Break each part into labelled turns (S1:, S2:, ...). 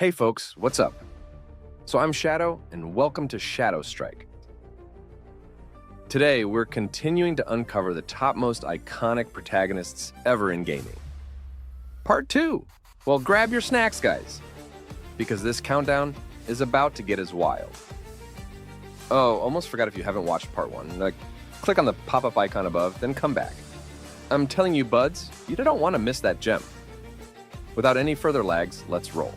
S1: Hey folks, what's up? So I'm Shadow, and welcome to Shadow Strike. Today, we're continuing to uncover the top most iconic protagonists ever in gaming. Part 2! Well, grab your snacks, guys, because this countdown is about to get as wild. Oh, almost forgot if you haven't watched Part 1. Click on the pop-up icon above, then come back. I'm telling you, buds, you don't want to miss that gem. Without any further lags, let's roll.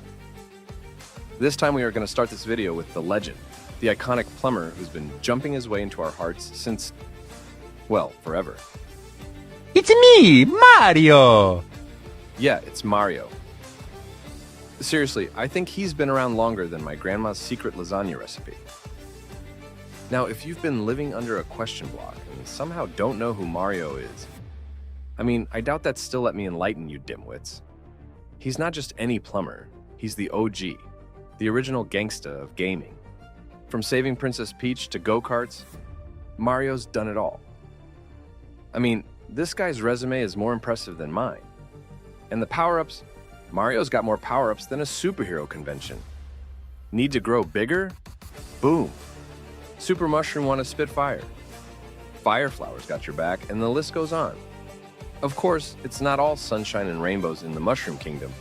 S1: This time we are going to start this video with the legend, the iconic plumber who's been jumping his way into our hearts since, well, forever.
S2: It's me, Mario!
S1: Yeah, it's Mario. Seriously, I think he's been around longer than my grandma's secret lasagna recipe. Now, if you've been living under a question block and somehow don't know who Mario is, I doubt that still let me enlighten you dimwits. He's not just any plumber, he's the OG. The original gangsta of gaming. From saving Princess Peach to go-karts, Mario's done it all. This guy's resume is more impressive than mine. And the power-ups? Mario's got more power-ups than a superhero convention. Need to grow bigger? Boom. Super Mushroom want to spit fire. Fire Flowers got your back, and the list goes on. Of course, it's not all sunshine and rainbows in the Mushroom Kingdom.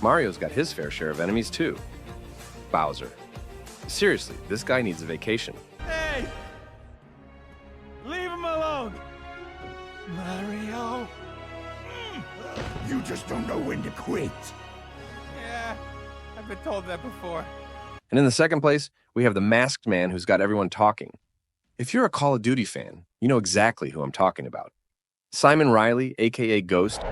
S1: Mario's got his fair share of enemies too. Bowser. Seriously, this guy needs a vacation.
S3: Hey! Leave him alone! Mario?
S4: You just don't know when to quit.
S3: Yeah, I've been told that before.
S1: And in the second place, we have the masked man who's got everyone talking. If you're a Call of Duty fan, you know exactly who I'm talking about. Simon Riley, aka Ghost.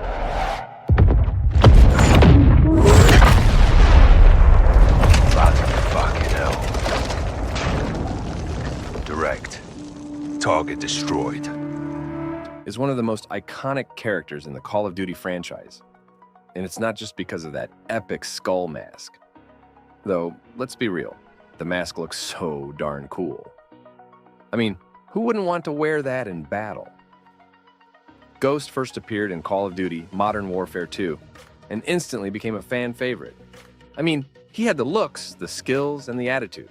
S4: Direct. Target destroyed.
S1: Is one of the most iconic characters in the Call of Duty franchise. And it's not just because of that epic skull mask. Though, let's be real, the mask looks so darn cool. Who wouldn't want to wear that in battle? Ghost first appeared in Call of Duty Modern Warfare 2 and instantly became a fan favorite. He had the looks, the skills, and the attitude.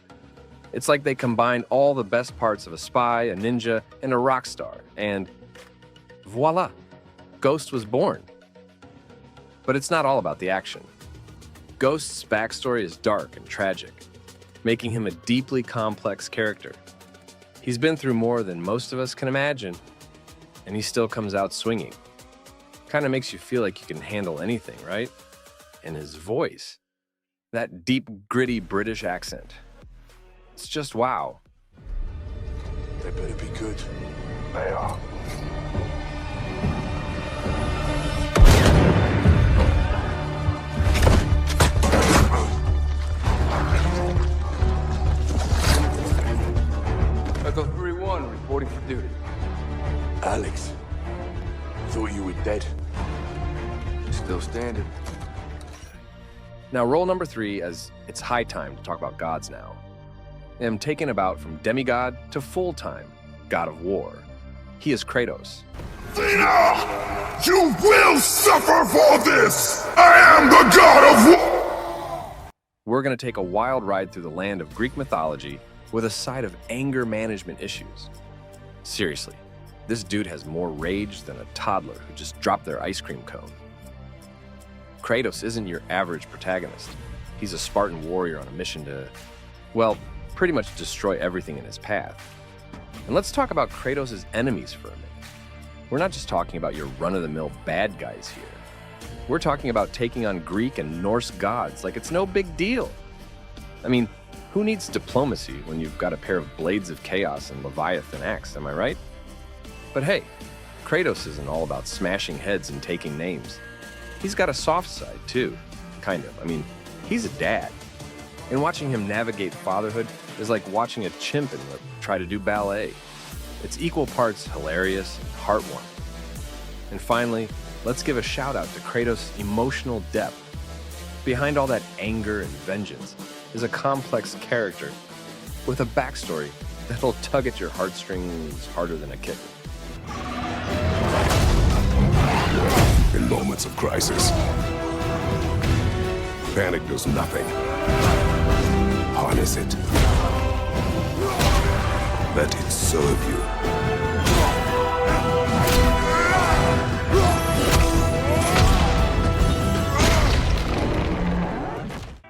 S1: It's like they combined all the best parts of a spy, a ninja, and a rock star, and voila, Ghost was born. But it's not all about the action. Ghost's backstory is dark and tragic, making him a deeply complex character. He's been through more than most of us can imagine, and he still comes out swinging. Kind of makes you feel like you can handle anything, right? And his voice, that deep, gritty British accent. It's just wow.
S4: They better be good. They are.
S5: Echo 3-1, reporting for duty.
S4: Alex, thought you were dead.
S5: Still standing.
S1: Now roll number 3, as it's high time to talk about gods now. Am taken about from demigod to full-time god of war. He is Kratos.
S4: Athena! You will suffer for this! I am the god of war!
S1: We're going to take a wild ride through the land of Greek mythology with a side of anger management issues. Seriously, this dude has more rage than a toddler who just dropped their ice cream cone. Kratos isn't your average protagonist. He's a Spartan warrior on a mission to, well, pretty much destroy everything in his path. And let's talk about Kratos' enemies for a minute. We're not just talking about your run-of-the-mill bad guys here. We're talking about taking on Greek and Norse gods like it's no big deal. Who needs diplomacy when you've got a pair of Blades of Chaos and Leviathan Axe, am I right? But hey, Kratos isn't all about smashing heads and taking names. He's got a soft side too, kind of. He's a dad. And watching him navigate fatherhood is like watching a chimp try to do ballet. It's equal parts hilarious and heartwarming. And finally, let's give a shout out to Kratos' emotional depth. Behind all that anger and vengeance is a complex character with a backstory that'll tug at your heartstrings harder than a kitten.
S4: In moments of crisis, Panic does nothing. Harness it. Let it serve you.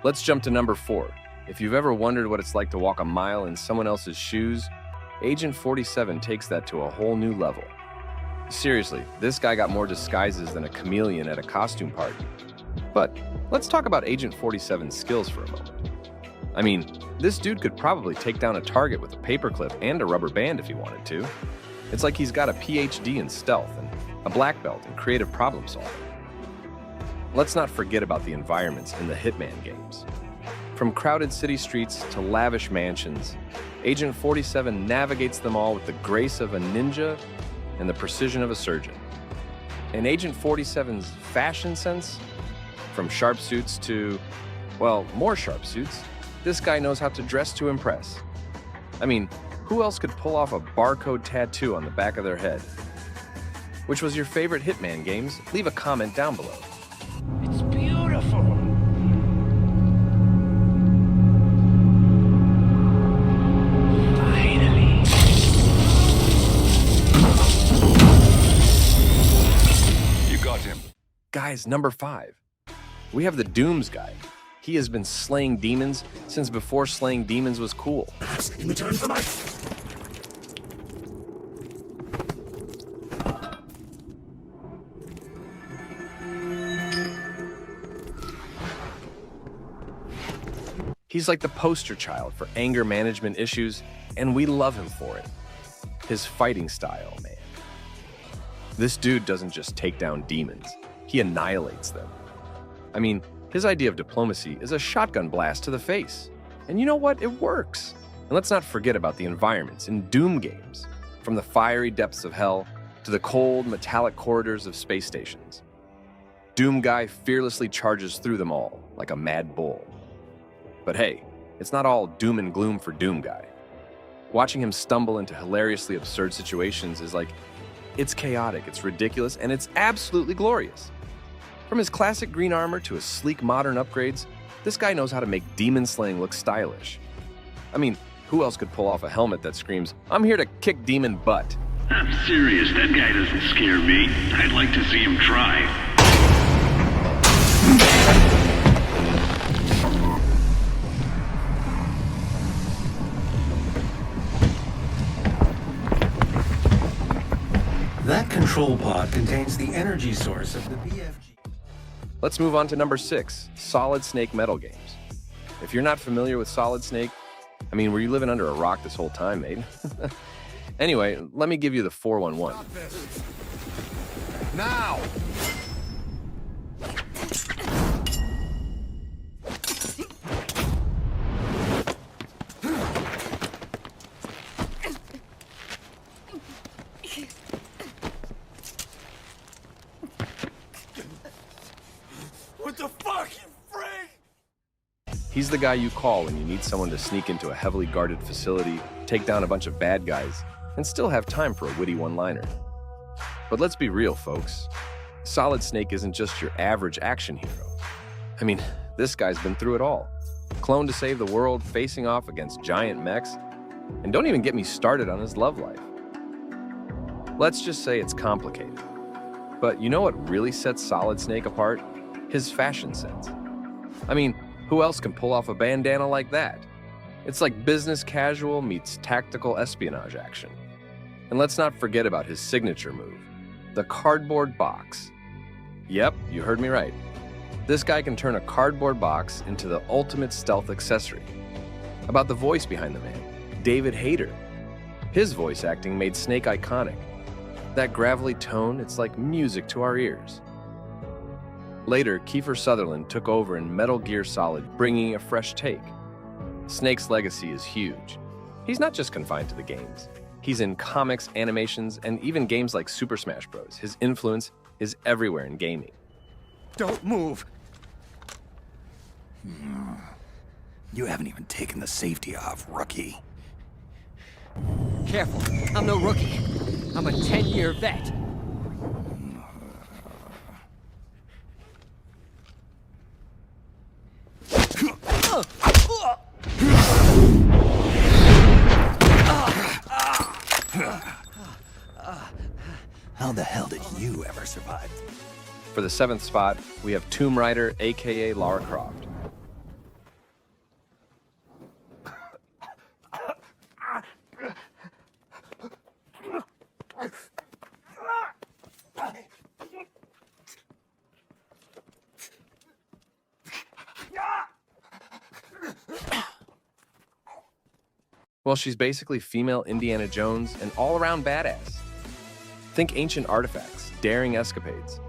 S1: Let's jump to number 4. If you've ever wondered what it's like to walk a mile in someone else's shoes, Agent 47 takes that to a whole new level. Seriously, this guy got more disguises than a chameleon at a costume party. But let's talk about Agent 47's skills for a moment. I mean, this dude could probably take down a target with a paperclip and a rubber band if he wanted to. It's like he's got a PhD in stealth and a black belt in creative problem solving. Let's not forget about the environments in the Hitman games. From crowded city streets to lavish mansions, Agent 47 navigates them all with the grace of a ninja and the precision of a surgeon. And Agent 47's fashion sense, from sharp suits to, well, more sharp suits, this guy knows how to dress to impress. I mean, who else could pull off a barcode tattoo on the back of their head? Which was your favorite Hitman games? Leave a comment down below.
S2: It's beautiful. Finally.
S4: You got him.
S1: Guys, number 5. We have the Dooms guy. He has been slaying demons since before slaying demons was cool.
S4: In return for my...
S1: He's like the poster child for anger management issues, and we love him for it. His fighting style, man. This dude doesn't just take down demons, he annihilates them. I mean, his idea of diplomacy is a shotgun blast to the face. And you know what? It works. And let's not forget about the environments in Doom games, from the fiery depths of hell to the cold, metallic corridors of space stations. Doom Guy fearlessly charges through them all like a mad bull. But hey, it's not all doom and gloom for Doom Guy. Watching him stumble into hilariously absurd situations is like, it's chaotic, it's ridiculous, and it's absolutely glorious. From his classic green armor to his sleek modern upgrades, this guy knows how to make demon slaying look stylish. I mean, who else could pull off a helmet that screams, "I'm here to kick demon butt"?
S6: I'm serious, that guy doesn't scare me. I'd like to see him try.
S7: That control pod contains the energy source of the BFG.
S1: Let's move on to number 6, Solid Snake Metal games. If you're not familiar with Solid Snake, I mean, were you living under a rock this whole time, mate? Anyway, let me give you the 411.
S4: Now!
S3: What the fuck, you freak?
S1: He's the guy you call when you need someone to sneak into a heavily guarded facility, take down a bunch of bad guys, and still have time for a witty one-liner. But let's be real, folks. Solid Snake isn't just your average action hero. I mean, this guy's been through it all. Cloned to save the world, facing off against giant mechs, and don't even get me started on his love life. Let's just say it's complicated. But you know what really sets Solid Snake apart? His fashion sense. I mean, who else can pull off a bandana like that? It's like business casual meets tactical espionage action. And let's not forget about his signature move, the cardboard box. Yep, you heard me right. This guy can turn a cardboard box into the ultimate stealth accessory. About the voice behind the man, David Hayter. His voice acting made Snake iconic. That gravelly tone, it's like music to our ears. Later, Kiefer Sutherland took over in Metal Gear Solid, bringing a fresh take. Snake's legacy is huge. He's not just confined to the games. He's in comics, animations, and even games like Super Smash Bros. His influence is everywhere in gaming.
S3: Don't move.
S8: You haven't even taken the safety off, rookie.
S9: Careful, I'm no rookie. I'm a 10-year vet.
S8: How the hell did you ever survive?
S1: For the 7th spot, we have Tomb Raider, aka Lara Croft. Well, she's basically female Indiana Jones and all-around badass. Think ancient artifacts, daring escapades.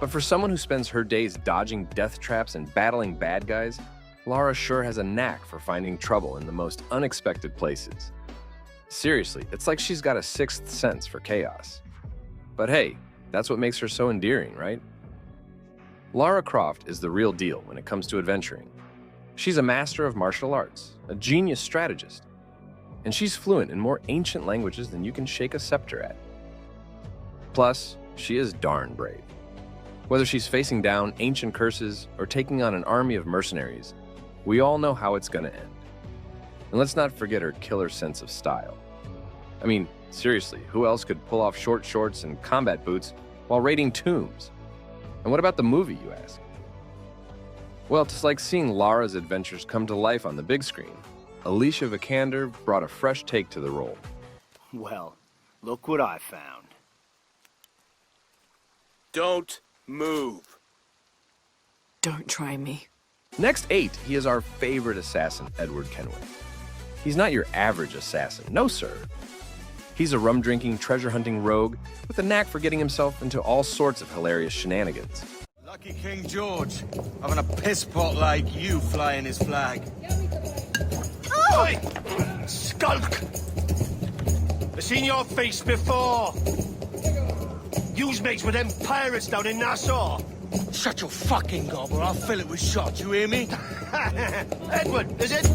S1: But for someone who spends her days dodging death traps and battling bad guys, Lara sure has a knack for finding trouble in the most unexpected places. Seriously, it's like she's got a sixth sense for chaos. But hey, that's what makes her so endearing, right? Lara Croft is the real deal when it comes to adventuring. She's a master of martial arts, a genius strategist, and she's fluent in more ancient languages than you can shake a scepter at. Plus, she is darn brave. Whether she's facing down ancient curses or taking on an army of mercenaries, we all know how it's gonna end. And let's not forget her killer sense of style. I mean, seriously, who else could pull off short shorts and combat boots while raiding tombs? And what about the movie, you ask? Well, it's like seeing Lara's adventures come to life on the big screen. Alicia Vikander brought a fresh take to the role.
S10: Well, look what I found.
S11: Don't move.
S12: Don't try me.
S1: Next 8, he is our favorite assassin, Edward Kenway. He's not your average assassin, no sir. He's a rum-drinking, treasure-hunting rogue with a knack for getting himself into all sorts of hilarious shenanigans.
S11: Lucky King George, having a piss pot like you flying his flag.
S2: Oh! Oi! Skulk! I've seen your face before. You's mates with them pirates down in Nassau.
S11: Shut your fucking gob or I'll fill it with shot, you hear me?
S2: Edward, is it?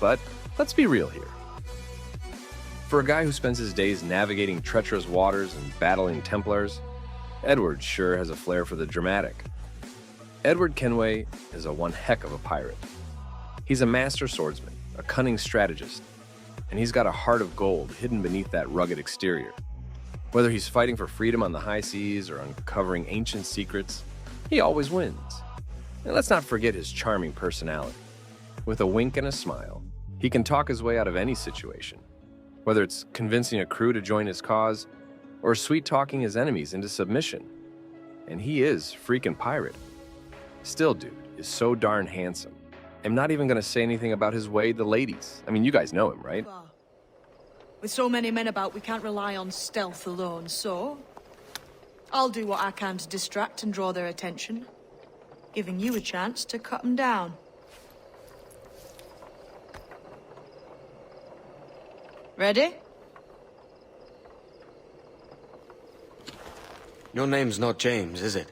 S1: But let's be real here. For a guy who spends his days navigating treacherous waters and battling Templars, Edward sure has a flair for the dramatic. Edward Kenway is a one heck of a pirate. He's a master swordsman, a cunning strategist, and he's got a heart of gold hidden beneath that rugged exterior. Whether he's fighting for freedom on the high seas or uncovering ancient secrets, he always wins. And let's not forget his charming personality. With a wink and a smile, he can talk his way out of any situation, whether it's convincing a crew to join his cause or sweet-talking his enemies into submission. And he is freaking pirate. Still, dude is so darn handsome. I'm not even gonna say anything about his way the ladies. I mean, you guys know him, right?
S12: With so many men about, we can't rely on stealth alone, so I'll do what I can to distract and draw their attention, giving you a chance to cut them down. Ready?
S10: Your name's not James, is it?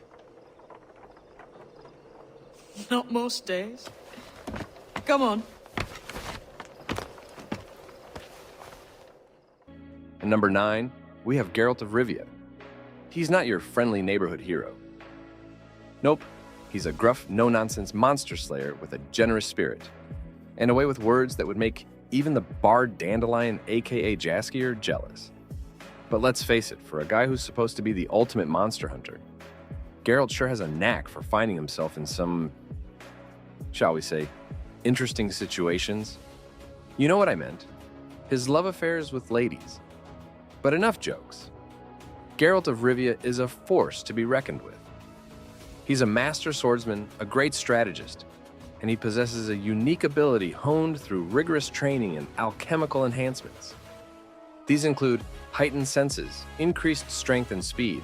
S12: Not most days. Come on.
S1: And number 9, we have Geralt of Rivia. He's not your friendly neighborhood hero. Nope, he's a gruff, no-nonsense monster slayer with a generous spirit, and a way with words that would make even the bard Dandelion, aka Jaskier, jealous. But let's face it, for a guy who's supposed to be the ultimate monster hunter, Geralt sure has a knack for finding himself in some, shall we say, interesting situations. You know what I meant. His love affairs with ladies. But enough jokes. Geralt of Rivia is a force to be reckoned with. He's a master swordsman, a great strategist, and he possesses a unique ability honed through rigorous training and alchemical enhancements. These include heightened senses, increased strength and speed,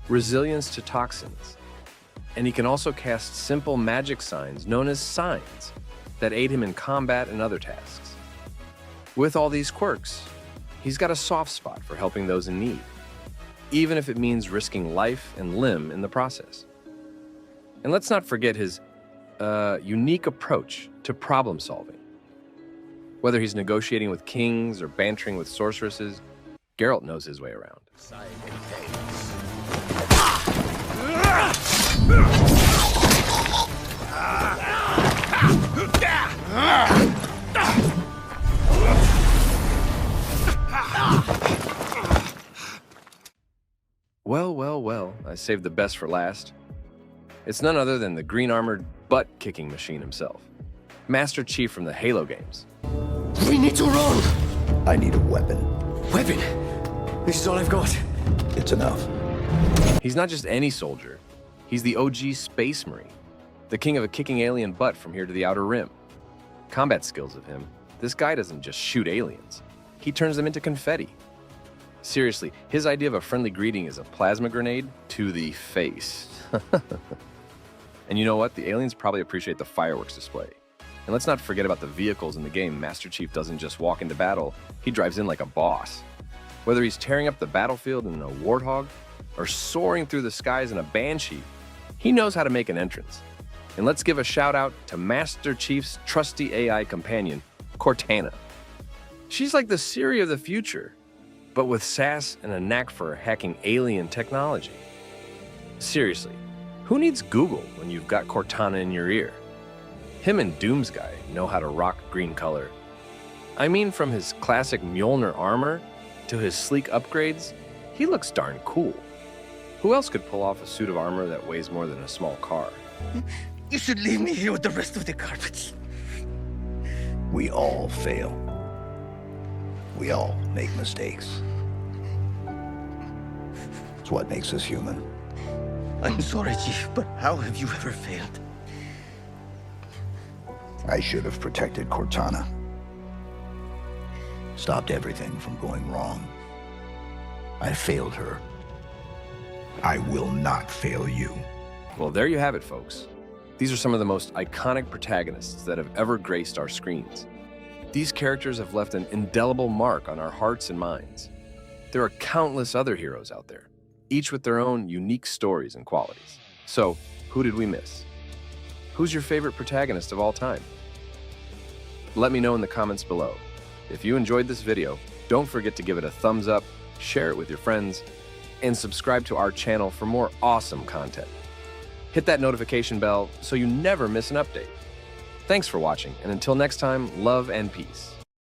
S1: resilience to toxins, and he can also cast simple magic signs known as signs that aid him in combat and other tasks. With all these quirks, he's got a soft spot for helping those in need, even if it means risking life and limb in the process. And let's not forget his unique approach to problem solving. Whether he's negotiating with kings or bantering with sorceresses, Geralt knows his way around. Well, well, well, I saved the best for last. It's none other than the green-armored butt-kicking machine himself. Master Chief from the Halo games.
S9: We need to run!
S8: I need a weapon.
S9: Weapon? This is all I've got.
S8: It's enough.
S1: He's not just any soldier. He's the OG Space Marine, the king of a kicking alien butt from here to the Outer Rim. Combat skills of him, this guy doesn't just shoot aliens. He turns them into confetti. Seriously, his idea of a friendly greeting is a plasma grenade to the face. And you know what? The aliens probably appreciate the fireworks display. And let's not forget about the vehicles in the game. Master Chief doesn't just walk into battle, he drives in like a boss. Whether he's tearing up the battlefield in a Warthog or soaring through the skies in a Banshee, he knows how to make an entrance. And let's give a shout out to Master Chief's trusty AI companion, Cortana. She's like the Siri of the future, but with sass and a knack for hacking alien technology. Seriously, who needs Google when you've got Cortana in your ear? Him and Doomsguy know how to rock green color. I mean, from his classic Mjolnir armor to his sleek upgrades, he looks darn cool. Who else could pull off a suit of armor that weighs more than a small car?
S9: You should leave me here with the rest of the carpets.
S8: We all fail. We all make mistakes. It's what makes us human.
S9: I'm sorry, Chief, but how have you ever failed?
S8: I should have protected Cortana. Stopped everything from going wrong. I failed her. I will not fail you.
S1: Well, there you have it, folks. These are some of the most iconic protagonists that have ever graced our screens. These characters have left an indelible mark on our hearts and minds. There are countless other heroes out there, each with their own unique stories and qualities. So, who did we miss? Who's your favorite protagonist of all time? Let me know in the comments below. If you enjoyed this video, don't forget to give it a thumbs up, share it with your friends, and subscribe to our channel for more awesome content. Hit that notification bell so you never miss an update. Thanks for watching, and until next time, love and peace.